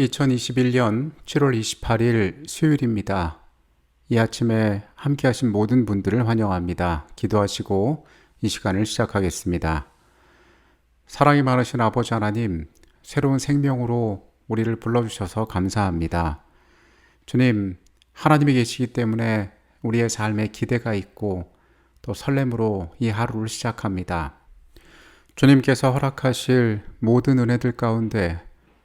2021년 7월 28일 수요일입니다. 이 아침에 함께 하신 모든 분들을 환영합니다. 기도하시고 이 시간을 시작하겠습니다. 사랑이 많으신 아버지 하나님, 새로운 생명으로 우리를 불러주셔서 감사합니다. 주님, 하나님이 계시기 때문에 우리의 삶에 기대가 있고 또 설렘으로 이 하루를 시작합니다. 주님께서 허락하실 모든 은혜들 가운데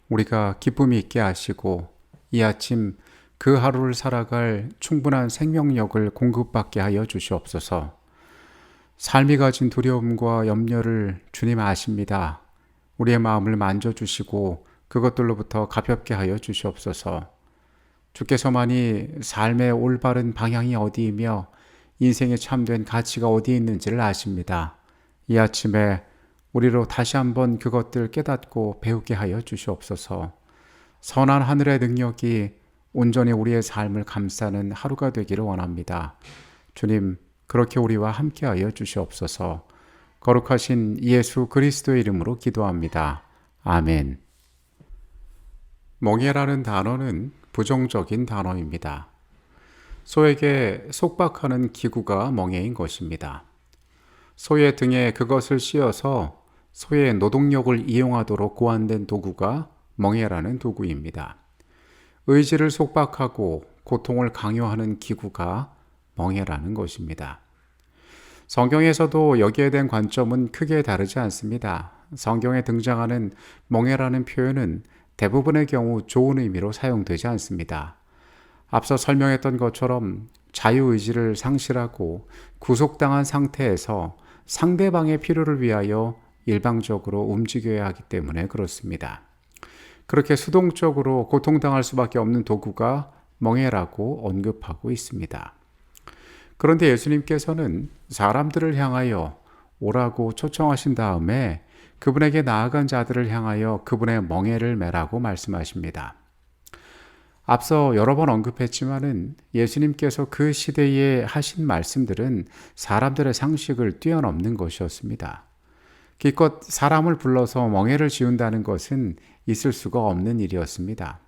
우리가 기쁨이 있게 하시고 이 아침 그 하루를 살아갈 충분한 생명력을 공급받게 하여 주시옵소서. 삶이 가진 두려움과 염려를 주님 아십니다. 우리의 마음을 만져주시고 그것들로부터 가볍게 하여 주시옵소서. 주께서만이 삶의 올바른 방향이 어디이며 인생의 참된 가치가 어디에 있는지를 아십니다. 이 아침에 우리로 다시 한번 그것들 깨닫고 배우게 하여 주시옵소서. 선한 하늘의 능력이 온전히 우리의 삶을 감싸는 하루가 되기를 원합니다. 주님, 그렇게 우리와 함께하여 주시옵소서. 거룩하신 예수 그리스도의 이름으로 기도합니다. 아멘. 멍에라는 단어는 부정적인 단어입니다. 소에게 속박하는 기구가 멍에인 것입니다. 소의 등에 그것을 씌워서 소의 노동력을 이용하도록 고안된 도구가 멍에라는 도구입니다. 의지를 속박하고 고통을 강요하는 기구가 멍에라는 것입니다. 성경에서도 여기에 대한 관점은 크게 다르지 않습니다. 성경에 등장하는 멍에라는 표현은 대부분의 경우 좋은 의미로 사용되지 않습니다. 앞서 설명했던 것처럼 자유의지를 상실하고 구속당한 상태에서 상대방의 필요를 위하여 일방적으로 움직여야 하기 때문에 그렇습니다. 그렇게 수동적으로 고통당할 수밖에 없는 도구가 멍에라고 언급하고 있습니다. 그런데 예수님께서는 사람들을 향하여 오라고 초청하신 다음에 그분에게 나아간 자들을 향하여 그분의 멍에를 매라고 말씀하십니다. 앞서 여러 번 언급했지만은 예수님께서 그 시대에 하신 말씀들은 사람들의 상식을 뛰어넘는 것이었습니다. 기껏 사람을 불러서 멍에를 지운다는 것은 있을 수가 없는 일이었습니다.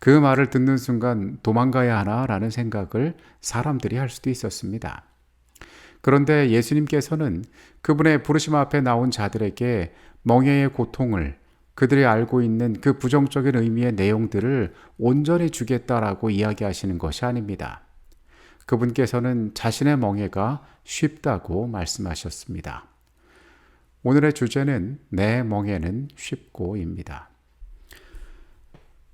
그 말을 듣는 순간 도망가야 하나라는 생각을 사람들이 할 수도 있었습니다. 그런데 예수님께서는 그분의 부르심 앞에 나온 자들에게 멍에의 고통을, 그들이 알고 있는 그 부정적인 의미의 내용들을 온전히 주겠다라고 이야기하시는 것이 아닙니다. 그분께서는 자신의 멍에가 쉽다고 말씀하셨습니다. 오늘의 주제는 내 멍에는 쉽고입니다.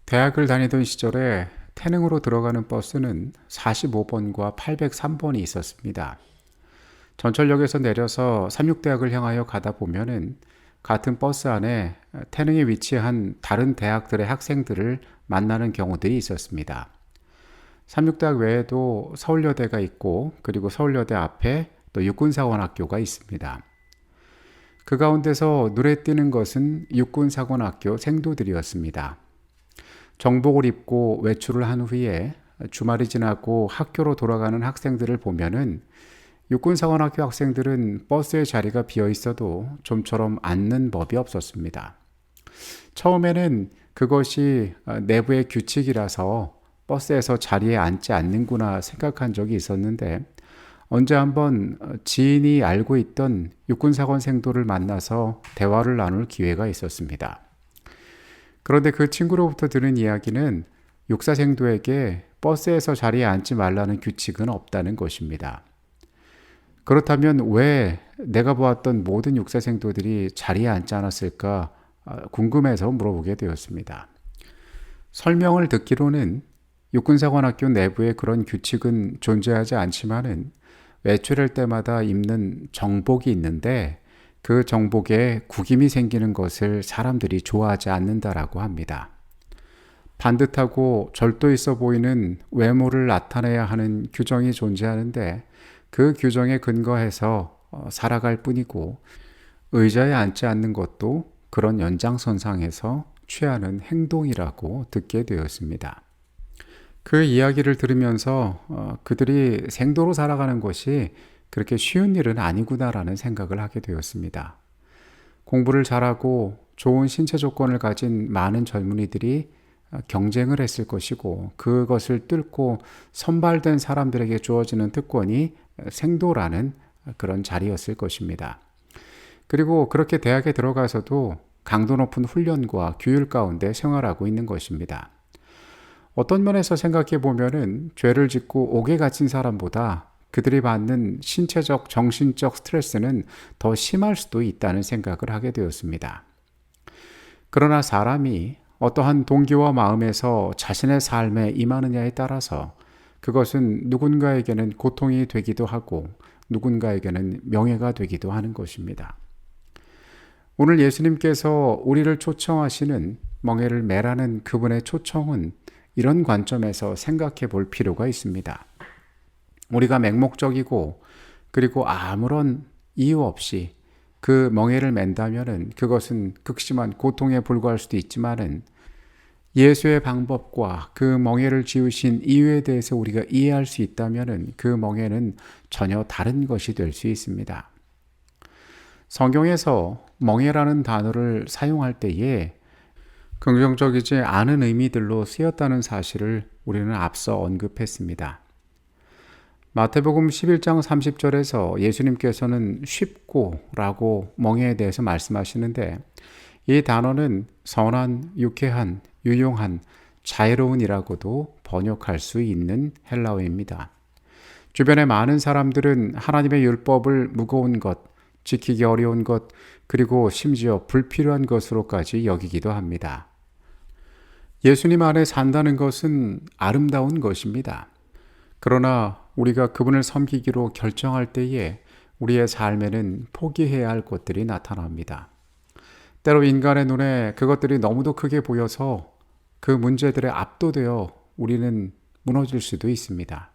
대학을 다니던 시절에 태능으로 들어가는 버스는 45번과 803번이 있었습니다. 전철역에서 내려서 삼육대학을 향하여 가다 보면은 같은 버스 안에 태능에 위치한 다른 대학들의 학생들을 만나는 경우들이 있었습니다. 삼육대학 외에도 서울여대가 있고 그리고 서울여대 앞에 또 육군사관학교가 있습니다. 그 가운데서 눈에 띄는 것은 육군사관학교 생도들이었습니다. 정복을 입고 외출을 한 후에 주말이 지나고 학교로 돌아가는 학생들을 보면은 육군사관학교 학생들은 버스의 자리가 비어 있어도 좀처럼 앉는 법이 없었습니다. 처음에는 그것이 내부의 규칙이라서 버스에서 자리에 앉지 않는구나 생각한 적이 있었는데 언제 한번 지인이 알고 있던 육군사관 생도를 만나서 대화를 나눌 기회가 있었습니다. 그런데 그 친구로부터 들은 이야기는 육사생도에게 버스에서 자리에 앉지 말라는 규칙은 없다는 것입니다. 그렇다면 왜 내가 보았던 모든 육사생도들이 자리에 앉지 않았을까 궁금해서 물어보게 되었습니다. 설명을 듣기로는 육군사관학교 내부에 그런 규칙은 존재하지 않지만은 외출할 때마다 입는 정복이 있는데 그 정복에 구김이 생기는 것을 사람들이 좋아하지 않는다라고 합니다. 반듯하고 절도 있어 보이는 외모를 나타내야 하는 규정이 존재하는데 그 규정에 근거해서 살아갈 뿐이고 의자에 앉지 않는 것도 그런 연장선상에서 취하는 행동이라고 듣게 되었습니다. 그 이야기를 들으면서 그들이 생도로 살아가는 것이 그렇게 쉬운 일은 아니구나라는 생각을 하게 되었습니다. 공부를 잘하고 좋은 신체 조건을 가진 많은 젊은이들이 경쟁을 했을 것이고 그것을 뚫고 선발된 사람들에게 주어지는 특권이 생도라는 그런 자리였을 것입니다. 그리고 그렇게 대학에 들어가서도 강도 높은 훈련과 규율 가운데 생활하고 있는 것입니다. 어떤 면에서 생각해 보면은 죄를 짓고 옥에 갇힌 사람보다 그들이 받는 신체적, 정신적 스트레스는 더 심할 수도 있다는 생각을 하게 되었습니다. 그러나 사람이 어떠한 동기와 마음에서 자신의 삶에 임하느냐에 따라서 그것은 누군가에게는 고통이 되기도 하고 누군가에게는 명예가 되기도 하는 것입니다. 오늘 예수님께서 우리를 초청하시는 멍에를 매라는 그분의 초청은 이런 관점에서 생각해 볼 필요가 있습니다. 우리가 맹목적이고 그리고 아무런 이유 없이 그 멍에를 맨다면은 그것은 극심한 고통에 불과할 수도 있지만은 예수의 방법과 그 멍에를 지으신 이유에 대해서 우리가 이해할 수 있다면은 그 멍에는 전혀 다른 것이 될 수 있습니다. 성경에서 멍에라는 단어를 사용할 때에 긍정적이지 않은 의미들로 쓰였다는 사실을 우리는 앞서 언급했습니다. 마태복음 11장 30절에서 예수님께서는 쉽고 라고 멍에에 대해서 말씀하시는데 이 단어는 선한, 유쾌한, 유용한, 자유로운 이라고도 번역할 수 있는 헬라어입니다. 주변의 많은 사람들은 하나님의 율법을 무거운 것, 지키기 어려운 것, 그리고 심지어 불필요한 것으로까지 여기기도 합니다. 예수님 안에 산다는 것은 아름다운 것입니다. 그러나 우리가 그분을 섬기기로 결정할 때에 우리의 삶에는 포기해야 할 것들이 나타납니다. 때로 인간의 눈에 그것들이 너무도 크게 보여서 그 문제들에 압도되어 우리는 무너질 수도 있습니다.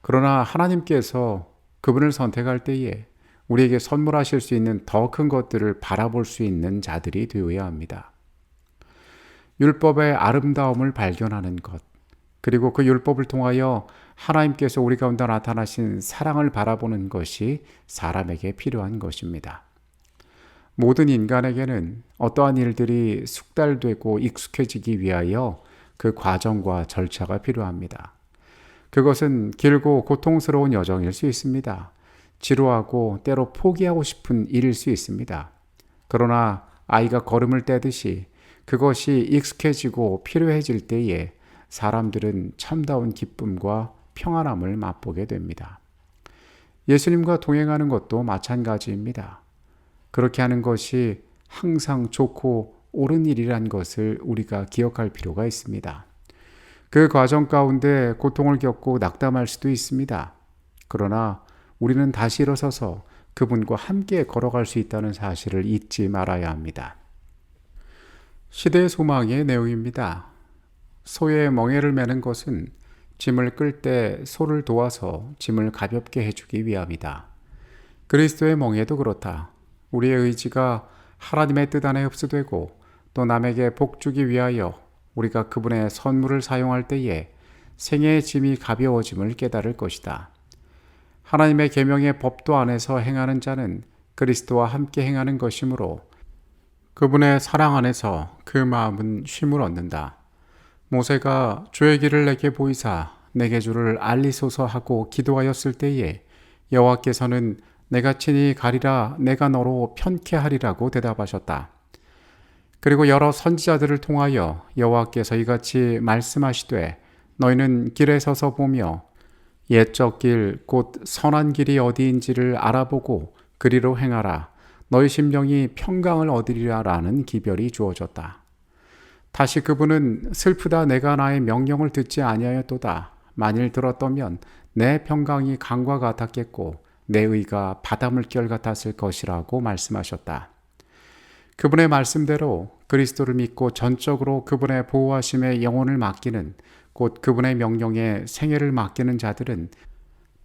그러나 하나님께서 그분을 선택할 때에 우리에게 선물하실 수 있는 더 큰 것들을 바라볼 수 있는 자들이 되어야 합니다. 율법의 아름다움을 발견하는 것, 그리고 그 율법을 통하여 하나님께서 우리 가운데 나타나신 사랑을 바라보는 것이 사람에게 필요한 것입니다. 모든 인간에게는 어떠한 일들이 숙달되고 익숙해지기 위하여 그 과정과 절차가 필요합니다. 그것은 길고 고통스러운 여정일 수 있습니다. 지루하고 때로 포기하고 싶은 일일 수 있습니다. 그러나 아이가 걸음을 떼듯이 그것이 익숙해지고 필요해질 때에 사람들은 참다운 기쁨과 평안함을 맛보게 됩니다. 예수님과 동행하는 것도 마찬가지입니다. 그렇게 하는 것이 항상 좋고 옳은 일이란 것을 우리가 기억할 필요가 있습니다. 그 과정 가운데 고통을 겪고 낙담할 수도 있습니다. 그러나 우리는 다시 일어서서 그분과 함께 걸어갈 수 있다는 사실을 잊지 말아야 합니다. 시대의 소망의 내용입니다. 소의 멍에를 매는 것은 짐을 끌 때 소를 도와서 짐을 가볍게 해주기 위함이다. 그리스도의 멍에도 그렇다. 우리의 의지가 하나님의 뜻 안에 흡수되고 또 남에게 복 주기 위하여 우리가 그분의 선물을 사용할 때에 생애의 짐이 가벼워짐을 깨달을 것이다. 하나님의 계명의 법도 안에서 행하는 자는 그리스도와 함께 행하는 것이므로 그분의 사랑 안에서 그 마음은 쉼을 얻는다. 모세가 주의 길을 내게 보이사 내게 주를 알리소서 하고 기도하였을 때에 여호와께서는 내가 친히 가리라 내가 너로 편케 하리라고 대답하셨다. 그리고 여러 선지자들을 통하여 여호와께서 이같이 말씀하시되 너희는 길에 서서 보며 옛적 길 곧 선한 길이 어디인지를 알아보고 그리로 행하라. 너희 심령이 평강을 얻으리라 라는 기별이 주어졌다. 다시 그분은 슬프다 내가 나의 명령을 듣지 아니하였도다. 만일 들었다면 내 평강이 강과 같았겠고 내 의가 바다 물결 같았을 것이라고 말씀하셨다. 그분의 말씀대로 그리스도를 믿고 전적으로 그분의 보호하심에 영혼을 맡기는 곧 그분의 명령에 생애를 맡기는 자들은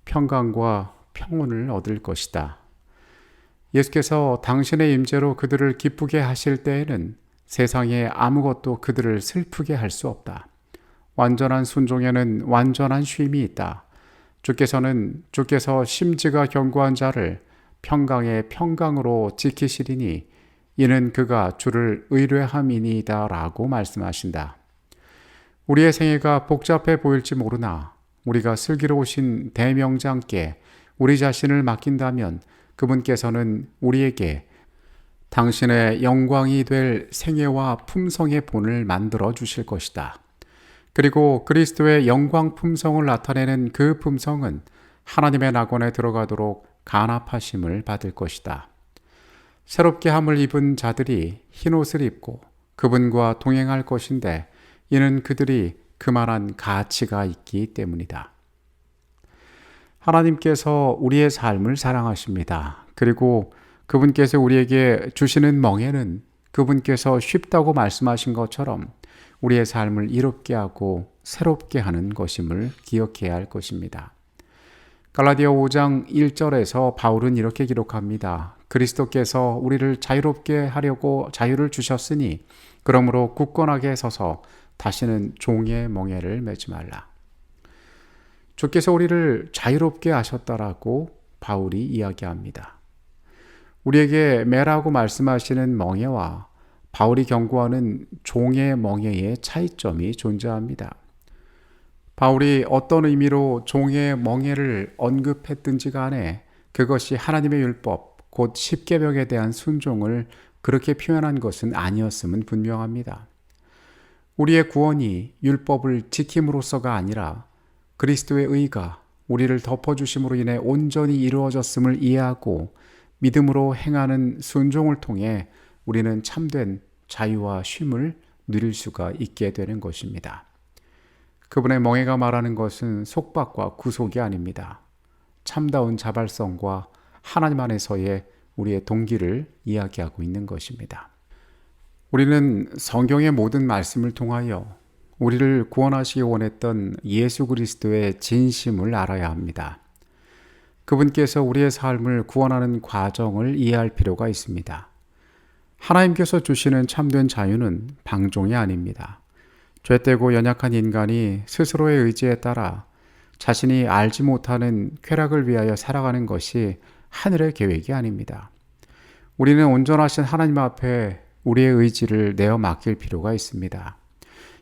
평강과 평온을 얻을 것이다. 예수께서 당신의 임재로 그들을 기쁘게 하실 때에는 세상에 아무것도 그들을 슬프게 할 수 없다. 완전한 순종에는 완전한 쉼이 있다. 주께서 심지가 견고한 자를 평강의 평강으로 지키시리니 이는 그가 주를 의뢰함이니이다 라고 말씀하신다. 우리의 생애가 복잡해 보일지 모르나 우리가 슬기로우신 대명장께 우리 자신을 맡긴다면 그분께서는 우리에게 당신의 영광이 될 생애와 품성의 본을 만들어 주실 것이다. 그리고 그리스도의 영광 품성을 나타내는 그 품성은 하나님의 낙원에 들어가도록 간합하심을 받을 것이다. 새롭게 함을 입은 자들이 흰옷을 입고 그분과 동행할 것인데 이는 그들이 그만한 가치가 있기 때문이다. 하나님께서 우리의 삶을 사랑하십니다. 그리고 그분께서 우리에게 주시는 멍에는 그분께서 쉽다고 말씀하신 것처럼 우리의 삶을 이롭게 하고 새롭게 하는 것임을 기억해야 할 것입니다. 갈라디아 5장 1절에서 바울은 이렇게 기록합니다. 그리스도께서 우리를 자유롭게 하려고 자유를 주셨으니 그러므로 굳건하게 서서 다시는 종의 멍에를 매지 말라. 주께서 우리를 자유롭게 하셨다라고 바울이 이야기합니다. 우리에게 매라고 말씀하시는 멍에와 바울이 경고하는 종의 멍에의 차이점이 존재합니다. 바울이 어떤 의미로 종의 멍에를 언급했든지 간에 그것이 하나님의 율법, 곧 십계명에 대한 순종을 그렇게 표현한 것은 아니었음은 분명합니다. 우리의 구원이 율법을 지킴으로써가 아니라 그리스도의 의가 우리를 덮어주심으로 인해 온전히 이루어졌음을 이해하고 믿음으로 행하는 순종을 통해 우리는 참된 자유와 쉼을 누릴 수가 있게 되는 것입니다. 그분의 멍에가 말하는 것은 속박과 구속이 아닙니다. 참다운 자발성과 하나님 안에서의 우리의 동기를 이야기하고 있는 것입니다. 우리는 성경의 모든 말씀을 통하여 우리를 구원하시기 원했던 예수 그리스도의 진심을 알아야 합니다. 그분께서 우리의 삶을 구원하는 과정을 이해할 필요가 있습니다. 하나님께서 주시는 참된 자유는 방종이 아닙니다. 죄되고 연약한 인간이 스스로의 의지에 따라 자신이 알지 못하는 쾌락을 위하여 살아가는 것이 하늘의 계획이 아닙니다. 우리는 온전하신 하나님 앞에 우리의 의지를 내어 맡길 필요가 있습니다.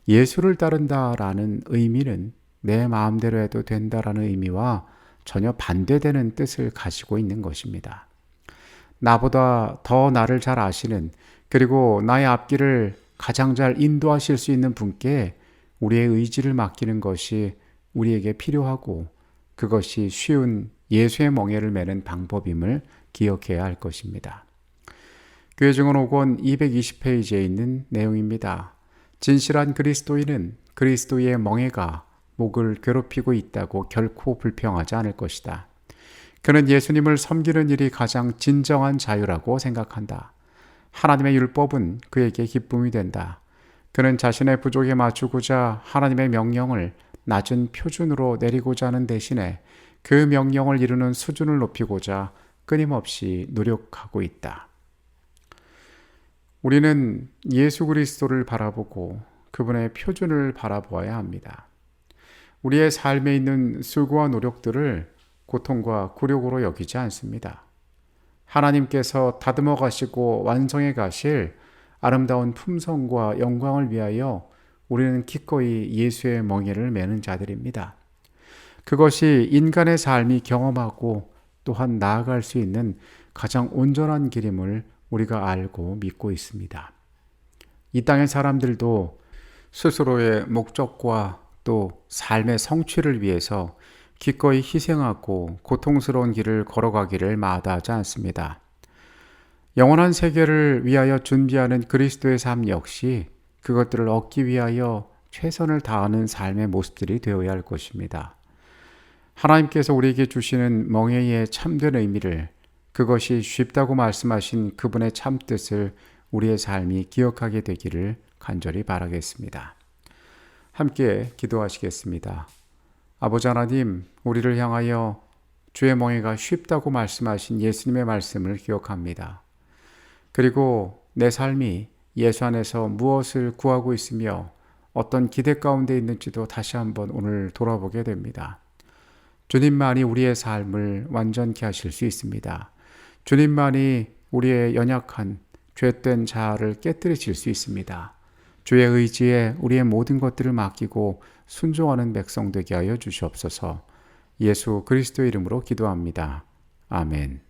예수를 따른다라는 의미는 내 마음대로 해도 된다라는 의미와 전혀 반대되는 뜻을 가지고 있는 것입니다. 나보다 더 나를 잘 아시는, 그리고 나의 앞길을 가장 잘 인도하실 수 있는 분께 우리의 의지를 맡기는 것이 우리에게 필요하고 그것이 쉬운 예수의 멍에를 매는 방법임을 기억해야 할 것입니다. 교회 증언 5권 220페이지에 있는 내용입니다. 진실한 그리스도인은 그리스도의 멍에가 목을 괴롭히고 있다고 결코 불평하지 않을 것이다. 그는 예수님을 섬기는 일이 가장 진정한 자유라고 생각한다. 하나님의 율법은 그에게 기쁨이 된다. 그는 자신의 부족에 맞추고자 하나님의 명령을 낮은 표준으로 내리고자 하는 대신에 그 명령을 이루는 수준을 높이고자 끊임없이 노력하고 있다. 우리는 예수 그리스도를 바라보고 그분의 표준을 바라보아야 합니다. 우리의 삶에 있는 수고와 노력들을 고통과 굴욕으로 여기지 않습니다. 하나님께서 다듬어 가시고 완성해 가실 아름다운 품성과 영광을 위하여 우리는 기꺼이 예수의 멍에를 매는 자들입니다. 그것이 인간의 삶이 경험하고 또한 나아갈 수 있는 가장 온전한 길임을 우리가 알고 믿고 있습니다. 이 땅의 사람들도 스스로의 목적과 또 삶의 성취를 위해서 기꺼이 희생하고 고통스러운 길을 걸어가기를 마다하지 않습니다. 영원한 세계를 위하여 준비하는 그리스도의 삶 역시 그것들을 얻기 위하여 최선을 다하는 삶의 모습들이 되어야 할 것입니다. 하나님께서 우리에게 주시는 멍에의 참된 의미를, 그것이 쉽다고 말씀하신 그분의 참뜻을 우리의 삶이 기억하게 되기를 간절히 바라겠습니다. 함께 기도하시겠습니다. 아버지 하나님, 우리를 향하여 주의 멍에가 쉽다고 말씀하신 예수님의 말씀을 기억합니다. 그리고 내 삶이 예수 안에서 무엇을 구하고 있으며 어떤 기대 가운데 있는지도 다시 한번 오늘 돌아보게 됩니다. 주님만이 우리의 삶을 완전케 하실 수 있습니다. 주님만이 우리의 연약한 죄된 자아를 깨뜨리실 수 있습니다. 주의 의지에 우리의 모든 것들을 맡기고 순종하는 백성 되게 하여 주시옵소서. 예수 그리스도의 이름으로 기도합니다. 아멘.